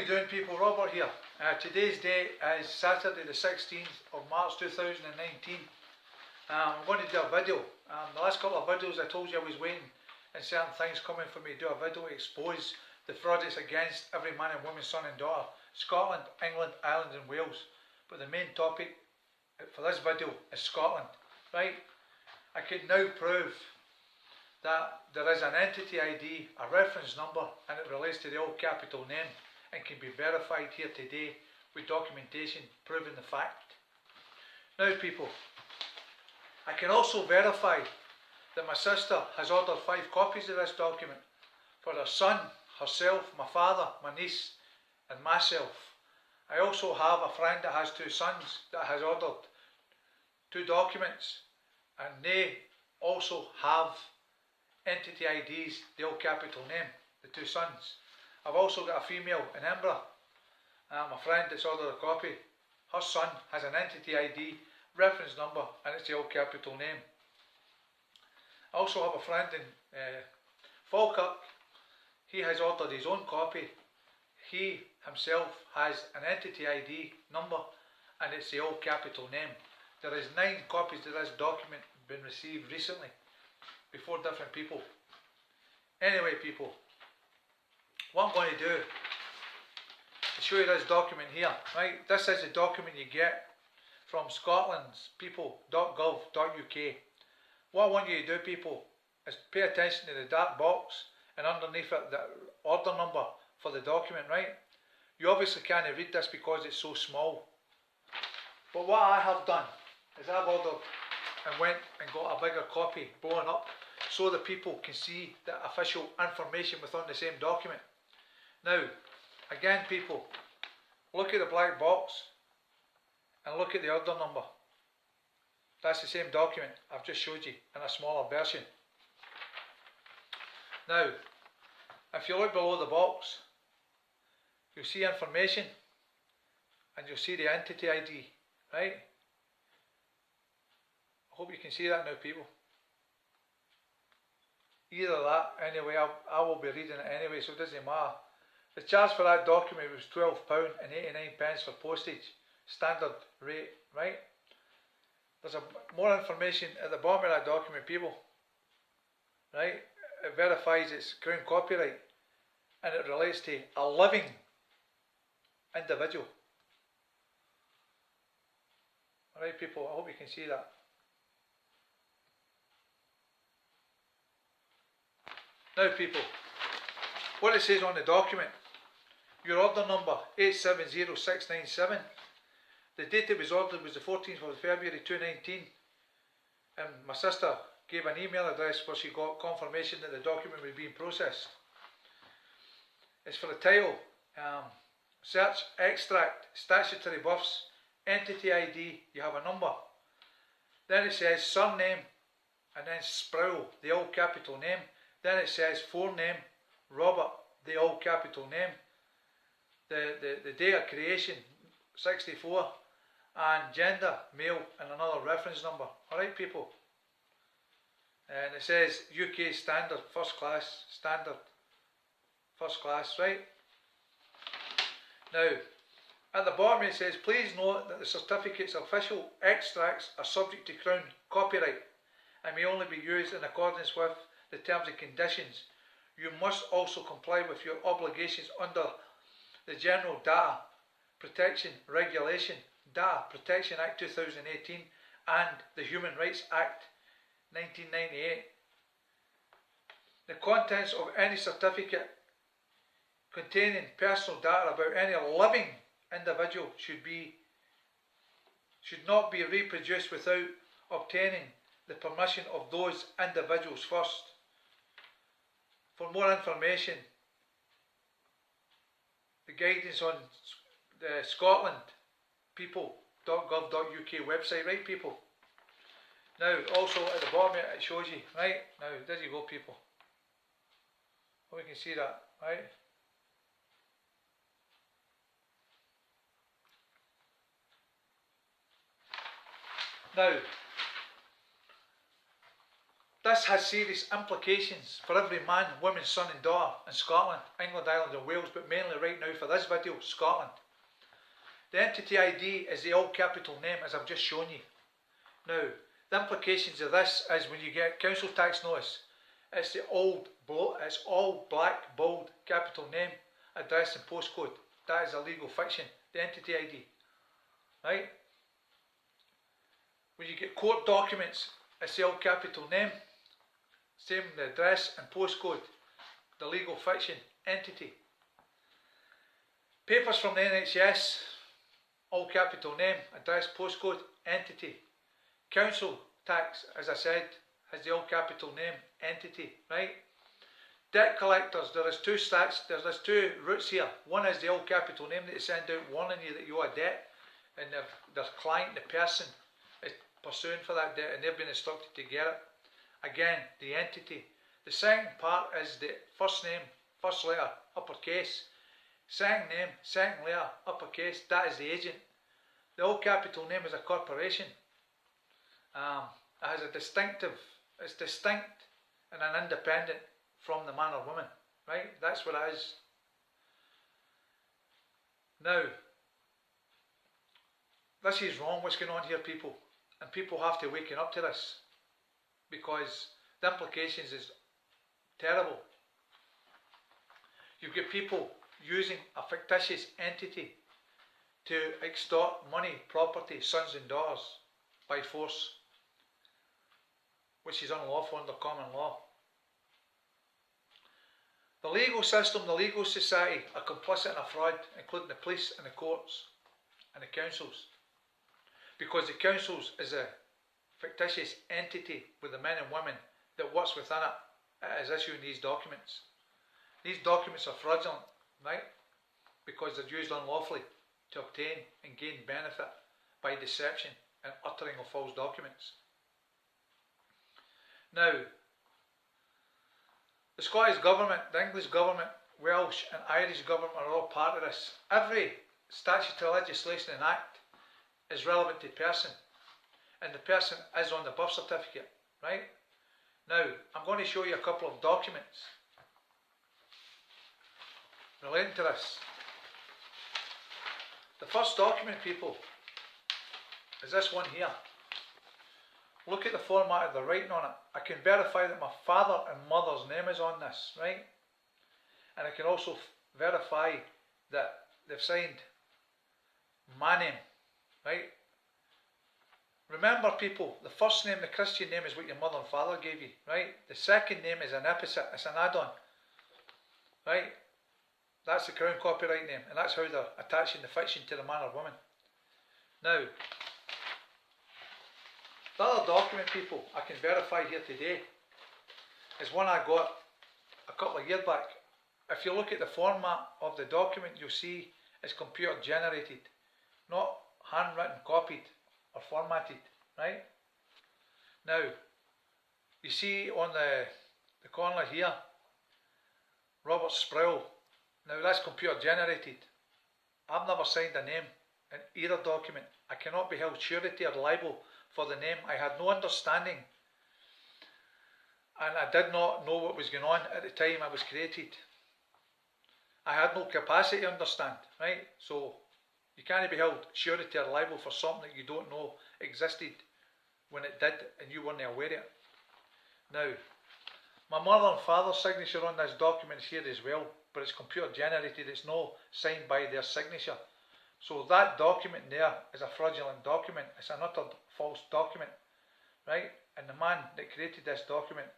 you doing, people? Robert here. Today's date is Saturday the 16th of March 2019. I'm going to do a video. The last couple of videos I told you I was waiting and certain things coming for me to do a video to expose the fraud that's against every man and woman, son and daughter, Scotland, England, Ireland and Wales. But the main topic for this video is Scotland, right? I can now prove that there is an entity ID, a reference number, and it relates to the old capital name and can be verified here today with documentation proving the fact. Now people, I can also verify that my sister has ordered 5 copies of this document for her son, herself, my father, my niece and myself. I also have a friend that has 2 sons that has ordered 2 documents, and they also have entity IDs, the old capital name, the 2 sons. I've also got a female in Edinburgh, a friend that's ordered a copy. Her son has an entity ID, reference number, and it's the old capital name. I also have a friend in Falkirk. He has ordered his own copy. He himself has an entity ID number, and it's the old capital name. There is 9 copies of this document been received recently before different people. Anyway people, what I'm going to do is show you this document here, right? This is a document you get from scotlandspeople.gov.uk. What I want you to do, people, is pay attention to the dark box and underneath it the order number for the document, right? You obviously can't read this because it's so small. But what I have done is I've ordered and went and got a bigger copy blown up so the people can see the official information within the same document. Now, again people, look at the black box and look at the order number. That's the same document I've just showed you in a smaller version. Now, if you look below the box, you'll see information and you'll see the entity ID, right? I hope you can see that now, people. Either that, anyway, I will be reading it anyway, so it doesn't matter. The charge for that document was £12.89 for postage, standard rate, right? There's more information at the bottom of that document, people, right? It verifies its Crown copyright and it relates to a living individual. Alright people, I hope you can see that. Now people, what it says on the document, your order number 870697, the date it was ordered was the 14th of February 2019, and my sister gave an email address where she got confirmation that the document was being processed. It's for the title, search extract statutory births, entity ID, you have a number. Then it says surname and then Sproul, the old capital name. Then it says forename, Robert, the old capital name. The date of creation, 64, and gender, male, and another reference number. Alright people. And it says UK standard, first class, standard, first class, right? Now, at the bottom it says, please note that the certificate's official extracts are subject to Crown copyright and may only be used in accordance with the terms and conditions. You must also comply with your obligations under the General Data Protection Regulation, Data Protection Act 2018 and the Human Rights Act 1998. The contents of any certificate containing personal data about any living individual should not be reproduced without obtaining the permission of those individuals first. For more information, the guidance on the scotlandpeople.gov.uk website, right people? Now also at the bottom it shows you, right? Now there you go people. Hope you can see that, right? Now, This has serious implications for every man, woman, son and daughter in Scotland, England, Ireland and Wales, but mainly right now for this video, Scotland. The entity ID is the all capital name as I've just shown you. Now, the implications of this is when you get council tax notice, it's all black, bold, capital name, address and postcode. That is a legal fiction, the entity ID. Right? When you get court documents, it's the all capital name, same the address and postcode, the legal fiction, entity. Papers from the NHS, all capital name, address, postcode, entity. Council tax, as I said, has the all capital name, entity, right? Debt collectors, there's two routes here. One is the all capital name that they send out warning you that you owe a debt, and their client, the person, is pursuing for that debt and they've been instructed to get it. Again, the entity. The second part is the first name, first letter, uppercase. Second name, second letter, uppercase, that is the agent. The all capital name is a corporation. It has a it's distinct and an independent from the man or woman, right? That's what it is. Now, this is wrong what's going on here, people, and people have to waken up to this because the implications is terrible. You get people using a fictitious entity to extort money, property, sons and daughters by force, which is unlawful under common law. The legal system, the legal society are complicit in a fraud, including the police and the courts and the councils. Because the councils is a fictitious entity with the men and women that works within it is issuing these documents. These documents are fraudulent, right? Because they're used unlawfully to obtain and gain benefit by deception and uttering of false documents. Now, the Scottish Government, the English Government, Welsh and Irish Government are all part of this. Every statutory legislation and act is relevant to the person, and the person is on the birth certificate, right? Now, I'm going to show you a couple of documents relating to this. The first document, people, is this one here. Look at the format of the writing on it. I can verify that my father and mother's name is on this, right? And I can also verify that they've signed my name, right? Remember, people, the first name, the Christian name, is what your mother and father gave you, right? The second name is an epithet, it's an add-on, right? That's the Crown copyright name, and that's how they're attaching the fiction to the man or woman. Now, the other document, people, I can verify here today is one I got a couple of years back. If you look at the format of the document, you'll see it's computer generated, not handwritten, copied or formatted, right? Now, you see on the corner here, Robert Sproul. Now that's computer generated. I've never signed a name in either document. I cannot be held surety or liable for the name. I had no understanding, and I did not know what was going on at the time I was created. I had no capacity to understand, right? So you can't be held surety or liable for something that you don't know existed when it did and you weren't aware of it. Now, my mother and father's signature on this document is here as well, but it's computer generated, it's not signed by their signature. So that document there is a fraudulent document, it's an utter false document, right? And the man that created this document,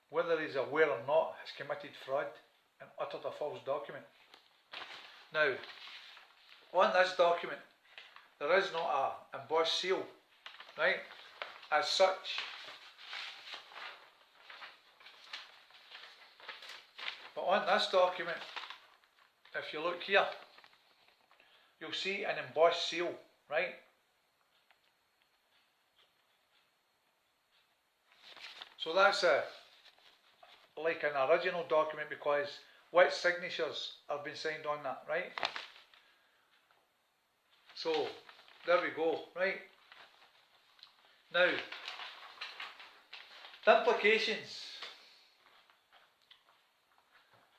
whether he's aware or not, has committed fraud and uttered a false document. Now, on this document, there is not an embossed seal, right, as such. But on this document, if you look here, you'll see an embossed seal, right? So that's like an original document because white signatures have been signed on that, right? So there we go, right? Now, The implications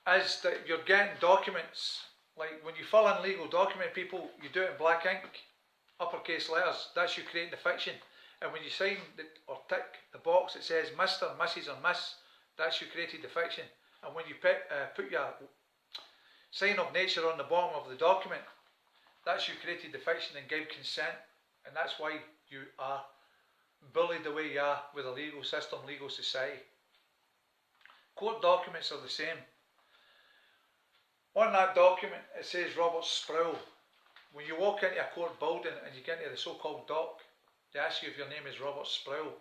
is that you're getting documents, like when you fill in legal document, people, you do it in black ink, uppercase letters, that's you creating the fiction. And when you sign or tick the box that says Mr, Mrs or Miss, that's you created the fiction. And when you put your sign of nature on the bottom of the document, that's you created the fiction and gave consent. And that's why you are bullied the way you are with a legal system, legal society. Court documents are the same. On that document it says Robert Sproul. When you walk into a court building and you get into the so-called dock, they ask you if your name is Robert Sproul.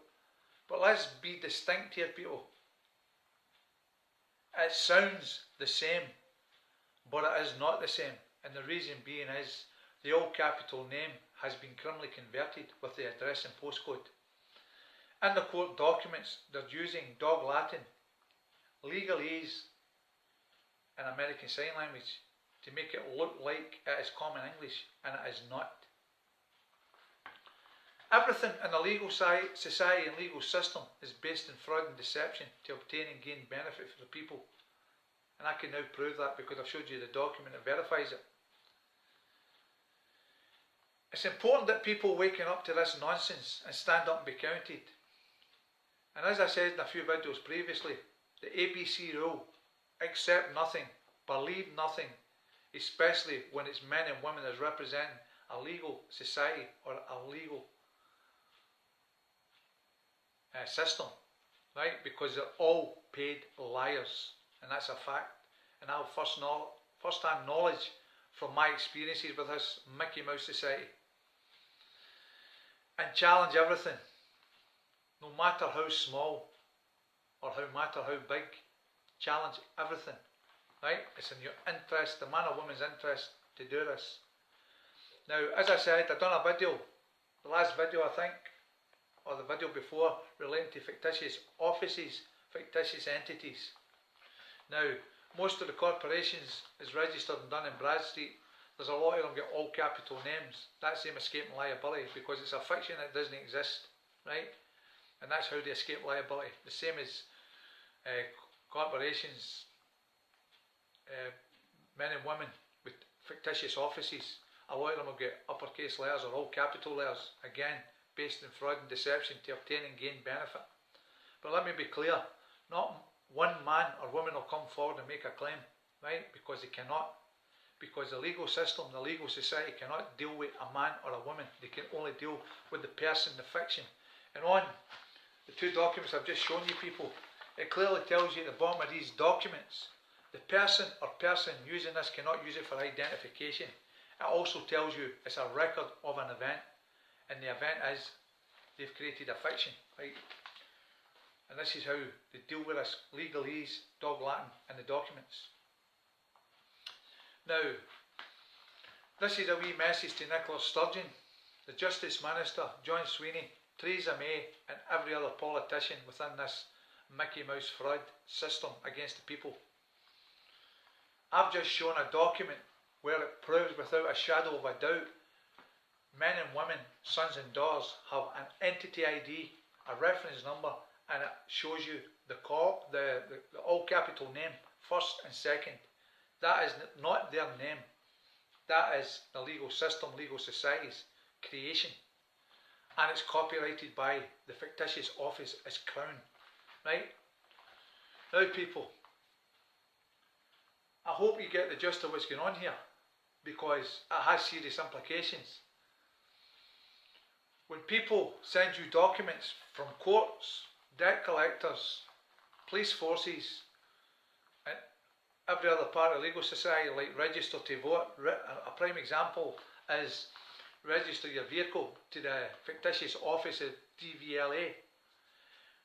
But let's be distinct here, people. It sounds the same, but it is not the same. And the reason being is the old capital name has been criminally converted with the address and postcode. In the court documents, they're using dog Latin, legalese, and American Sign Language to make it look like it is common English, and it is not. Everything in the legal society and legal system is based in fraud and deception to obtain and gain benefit for the people. And I can now prove that because I've showed you the document that verifies it. It's important that people waking up to this nonsense and stand up and be counted. And as I said in a few videos previously, the ABC rule: accept nothing, believe nothing, especially when it's men and women as representing a legal society or a legal system, right? Because they're all paid liars, and that's a fact. And I have first-hand knowledge from my experiences with this Mickey Mouse society. And challenge everything, no matter how small or no matter how big. Challenge everything, right? It's in your interest, the man or woman's interest, to do this. Now, as I said, I've done a video, the last video I think, or the video before, relating to fictitious offices, fictitious entities. Now, most of the corporations is registered and done in Bradstreet. There's a lot of them get all capital names. That's them escaping liability because it's a fiction that doesn't exist, right? And that's how they escape liability. The same as corporations, men and women with fictitious offices. A lot of them will get uppercase letters or all capital letters, again based in fraud and deception to obtain and gain benefit. But let me be clear, not one man or woman will come forward and make a claim, right? Because they cannot. Because the legal system, the legal society cannot deal with a man or a woman. They can only deal with the person, the fiction. And on the two documents I've just shown you, people, it clearly tells you at the bottom of these documents, the person or person using this cannot use it for identification. It also tells you it's a record of an event, and the event is they've created a fiction, right? And this is how they deal with this legalese, dog Latin, in the documents. Now, this is a wee message to Nicola Sturgeon, the Justice Minister, John Sweeney, Theresa May, and every other politician within this Mickey Mouse fraud system against the people. I've just shown a document where it proves without a shadow of a doubt men and women, sons and daughters, have an entity ID, a reference number, and it shows you the all capital name, first and second. That is not their name. That is the legal system, legal society's creation. And it's copyrighted by the fictitious office as Crown. Right? Now people, I hope you get the gist of what's going on here, because it has serious implications. When people send you documents from courts, debt collectors, police forces, and every other part of legal society, like register to vote, a prime example is register your vehicle to the fictitious office of DVLA.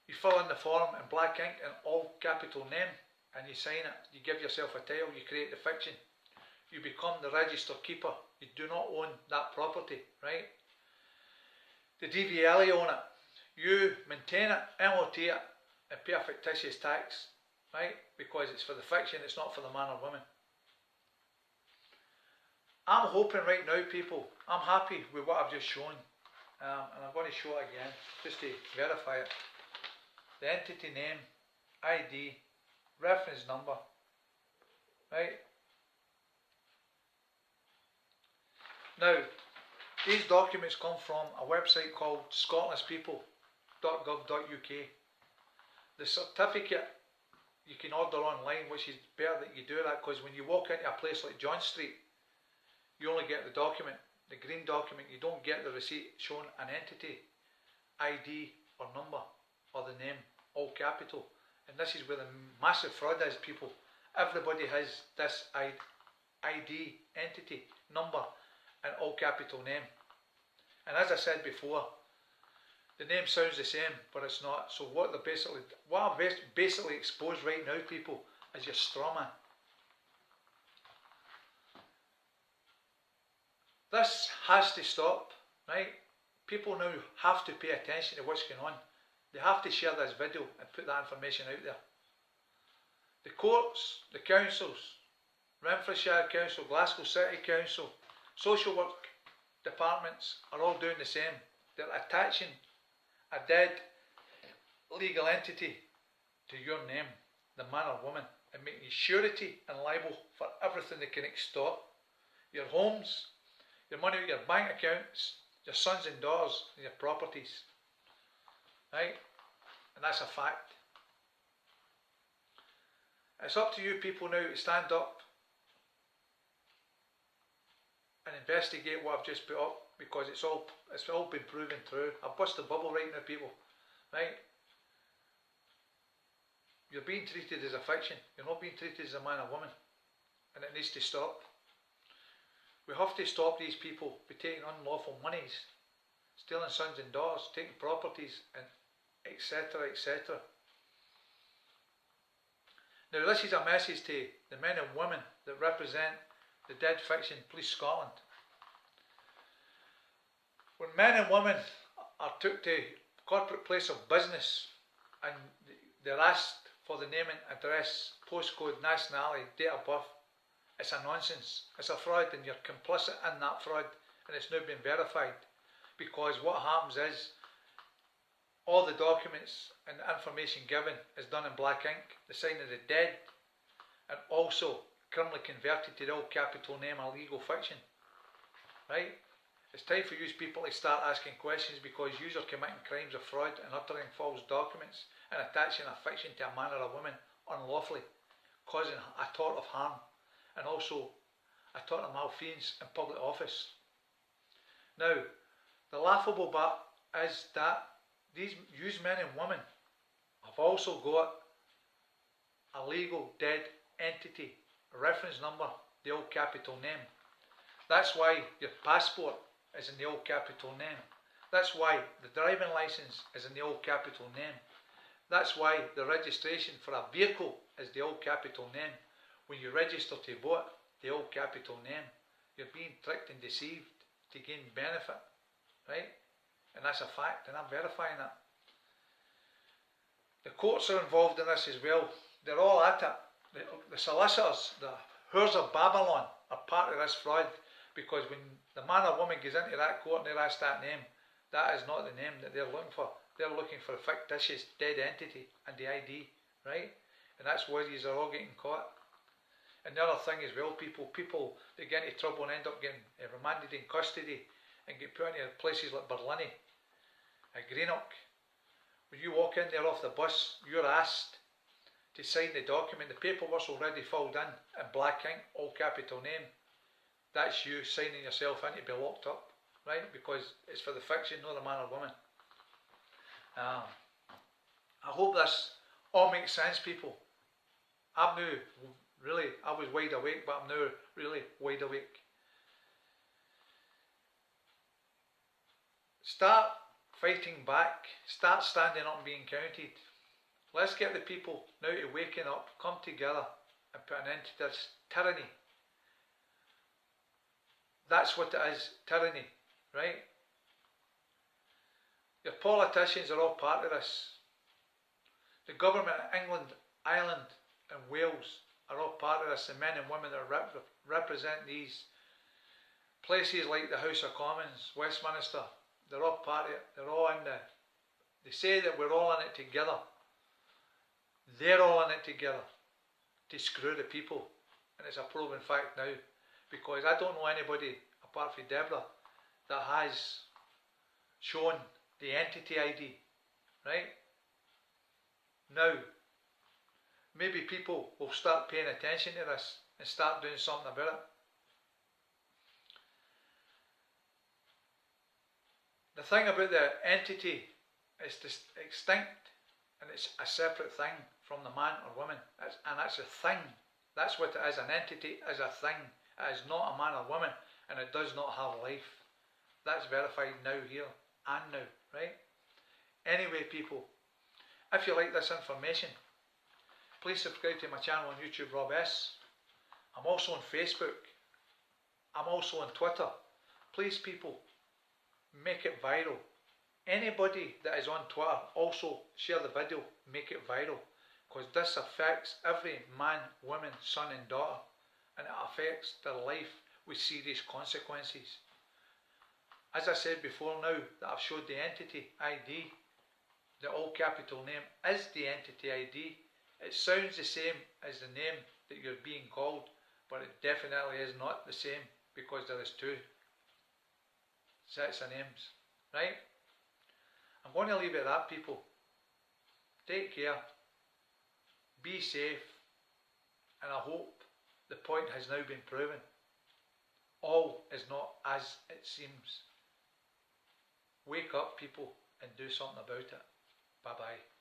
You fill in the form in black ink and all capital name, and you sign it. You give yourself a title, you create the fiction. You become the registered keeper. You do not own that property, right? The DVLA own it. You maintain it, MOT it, and pay a fictitious tax, right? Because it's for the fiction, it's not for the man or woman. I'm hoping right now, people, I'm happy with what I've just shown. And I'm going to show it again, just to verify it. the entity name, ID, reference number, right? Now, these documents come from a website called scotlandpeople.gov.uk. The certificate you can order online, which is better that you do that, because when you walk into a place like John Street, you only get the document, the green document. You don't get the receipt showing an entity, ID or number, or the name, all capital. And this is where the massive fraud is, people. Everybody has this ID, entity, number, and all capital name. And as I said before, the name sounds the same, but it's not. So what I've basically exposed right now, people, is your strawman. This has to stop, right? People now have to pay attention to what's going on. They have to share this video and put that information out there. The courts, the councils, Renfrewshire Council, Glasgow City Council, social work departments are all doing the same. They're attaching a dead legal entity to your name, the man or woman, and making you surety and liable for everything they can extort. Your homes, your money, your bank accounts, your sons and daughters, and your properties. Right? And that's a fact. It's up to you people now to stand up and investigate what I've just put up, because it's all been proven true. I've bust the bubble right now, people. Right? You're being treated as a fiction. You're not being treated as a man or woman. And it needs to stop. We have to stop these people by taking unlawful monies, stealing sons and daughters, taking properties, and etc, etc. Now this is a message to the men and women that represent the Dead Fiction Police Scotland. When men and women are took to corporate place of business and they're asked for the name and address, postcode, nationality, date of birth, it's a nonsense. It's a fraud, and you're complicit in that fraud, and it's now been verified. Because what happens is all the documents and the information given is done in black ink, the sign of the dead, and also criminally converted to the all capital name, a legal fiction. Right? It's time for you people to start asking questions, because you are committing crimes of fraud and uttering false documents and attaching a fiction to a man or a woman unlawfully, causing a tort of harm, and also a tort of malfeasance in public office. Now, the laughable part is that these men and women have also got a legal dead entity, a reference number, the all capital name. That's why your passport is in the all capital name. That's why the driving licence is in the all capital name. That's why the registration for a vehicle is the all capital name. When you register to vote, the all capital name. You're being tricked and deceived to gain benefit, right? And that's a fact, and I'm verifying that. The courts are involved in this as well. They're all at it. The solicitors, the Whores of Babylon, are part of this fraud, because when the man or woman goes into that court and they're asked that name, that is not the name that they're looking for. They're looking for a fictitious dead entity and the ID, right? And that's why these are all getting caught. And the other thing as well, people that get into trouble and end up getting remanded in custody and get put into places like Barlinnie, Greenock. When you walk in there off the bus, you're asked to sign the document. The paperwork's already filled in black ink, all capital name. That's you signing yourself in to be locked up, right? Because it's for the fiction, not the man or woman. I hope this all makes sense, people. I'm now really, I was wide awake, but I'm now really wide awake. Start fighting back. Start standing up and being counted. Let's get the people now to waking up, come together and put an end to this tyranny. That's what it is, tyranny, right? Your politicians are all part of this. The government of England, Ireland and Wales are all part of this. The men and women that represent these places like the House of Commons, Westminster, they're all part of it. They're all in the... They say that we're all in it together. They're all in it together to screw the people, and it's a proven fact now, because I don't know anybody apart from Deborah that has shown the entity ID, right? Now, maybe people will start paying attention to this and start doing something about it. The thing about the entity is extinct, and it's a separate thing from the man or woman, and that's a thing. That's what it is. An entity is a thing. It is not a man or woman, and it does not have life. That's verified now, here, and now, right? Anyway, people, if you like this information, please subscribe to my channel on YouTube, Rob S. I'm also on Facebook. I'm also on Twitter. Please, people, make it viral. Anybody that is on Twitter, also share the video, make it viral, because this affects every man, woman, son and daughter, and it affects their life with serious consequences. As I said before, now that I've showed the entity ID, the all capital name is the entity ID. It sounds the same as the name that you're being called, but it definitely is not the same, because there is two sets of names, right? I'm going to leave it at that, people. Take care, be safe, and I hope the point has now been proven. All is not as it seems. Wake up, people, and do something about it. Bye bye.